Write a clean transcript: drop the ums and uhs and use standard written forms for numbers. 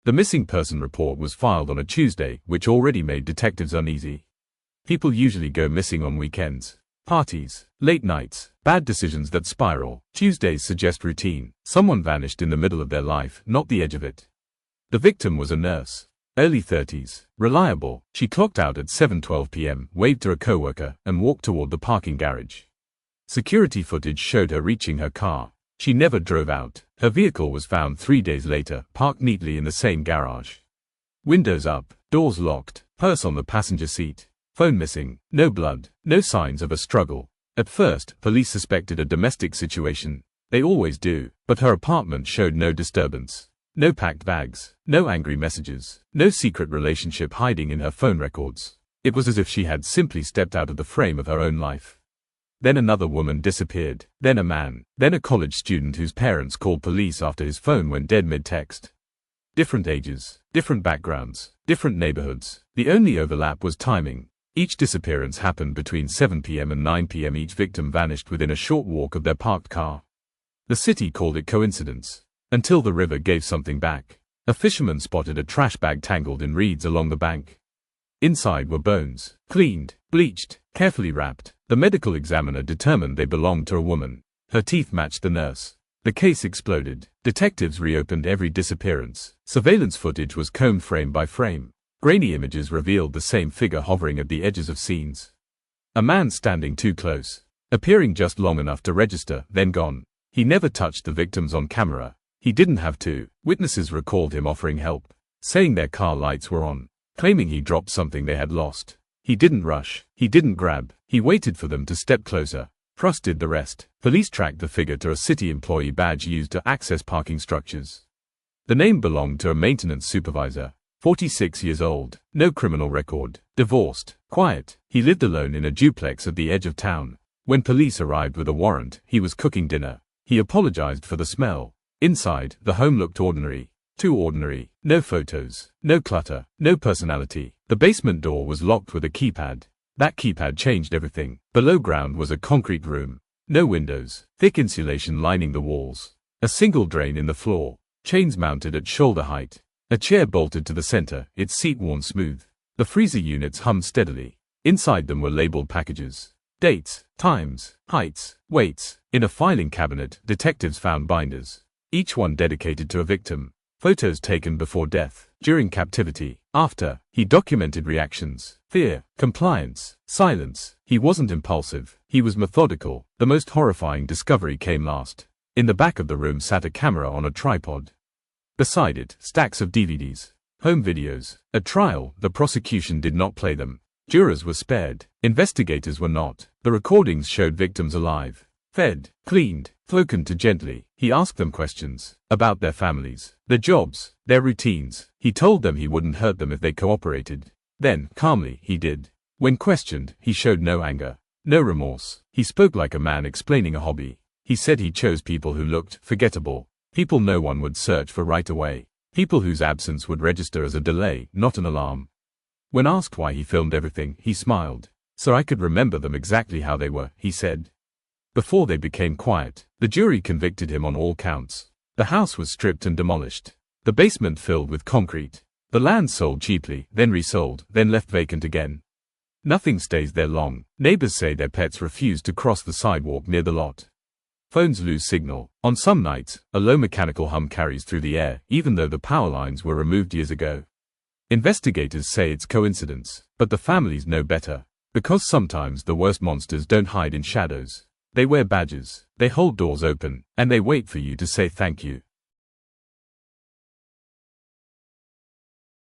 The missing person report was filed on a Tuesday, which already made detectives uneasy. People usually go missing on weekends. Parties, late nights, bad decisions that spiral. Tuesdays suggest routine. Someone vanished in the middle of their life, not the edge of it. The victim was a nurse. Early 30s. Reliable. She clocked out at 7:12 p.m., waved to a coworker, and walked toward the parking garage. Security footage showed her reaching her car. She never drove out. Her vehicle was found 3 days later, parked neatly in the same garage. Windows up, doors locked, purse on the passenger seat. Phone missing. No blood. No signs of a struggle. At first, police suspected a domestic situation. They always do. But her apartment showed no disturbance. No packed bags. No angry messages. No secret relationship hiding in her phone records. It was as if she had simply stepped out of the frame of her own life. Then another woman disappeared. Then a man. Then a college student whose parents called police after his phone went dead mid-text. Different ages. Different backgrounds. Different neighborhoods. The only overlap was timing. Each disappearance happened between 7 p.m. and 9 p.m. Each victim vanished within a short walk of their parked car. The city called it coincidence. Until the river gave something back. A fisherman spotted a trash bag tangled in reeds along the bank. Inside were bones, cleaned, bleached, carefully wrapped. The medical examiner determined they belonged to a woman. Her teeth matched the nurse. The case exploded. Detectives reopened every disappearance. Surveillance footage was combed frame by frame. Grainy images revealed the same figure hovering at the edges of scenes. A man standing too close. Appearing just long enough to register, then gone. He never touched the victims on camera. He didn't have to. Witnesses recalled him offering help, saying their car lights were on, claiming he dropped something they had lost. He didn't rush. He didn't grab. He waited for them to step closer. Trust did the rest. Police tracked the figure to a city employee badge used to access parking structures. The name belonged to a maintenance supervisor. 46 years old. No criminal record. Divorced. Quiet. He lived alone in a duplex at the edge of town. When police arrived with a warrant, he was cooking dinner. He apologized for the smell. Inside, the home looked ordinary. Too ordinary. No photos. No clutter. No personality. The basement door was locked with a keypad. That keypad changed everything. Below ground was a concrete room. No windows. Thick insulation lining the walls. A single drain in the floor. Chains mounted at shoulder height. A chair bolted to the center, its seat worn smooth. The freezer units hummed steadily. Inside them were labeled packages. Dates, times, heights, weights. In a filing cabinet, detectives found binders. Each one dedicated to a victim. Photos taken before death, during captivity, after. He documented reactions, fear, compliance, silence. He wasn't impulsive. He was methodical. The most horrifying discovery came last. In the back of the room sat a camera on a tripod. Beside it, stacks of DVDs. Home videos. At trial, the prosecution did not play them. Jurors were spared. Investigators were not. The recordings showed victims alive. Fed, cleaned, spoken to gently. He asked them questions about their families, their jobs, their routines. He told them he wouldn't hurt them if they cooperated. Then, calmly, he did. When questioned, he showed no anger, no remorse. He spoke like a man explaining a hobby. He said he chose people who looked forgettable, people no one would search for right away, people whose absence would register as a delay, not an alarm. When asked why he filmed everything, he smiled. So I could remember them exactly how they were, he said. Before they became quiet, the jury convicted him on all counts. The house was stripped and demolished. The basement filled with concrete. The land sold cheaply, then resold, then left vacant again. Nothing stays there long. Neighbors say their pets refuse to cross the sidewalk near the lot. Phones lose signal. On some nights, a low mechanical hum carries through the air, even though the power lines were removed years ago. Investigators say it's coincidence, but the families know better. Because sometimes the worst monsters don't hide in shadows. They wear badges, they hold doors open, and they wait for you to say thank you.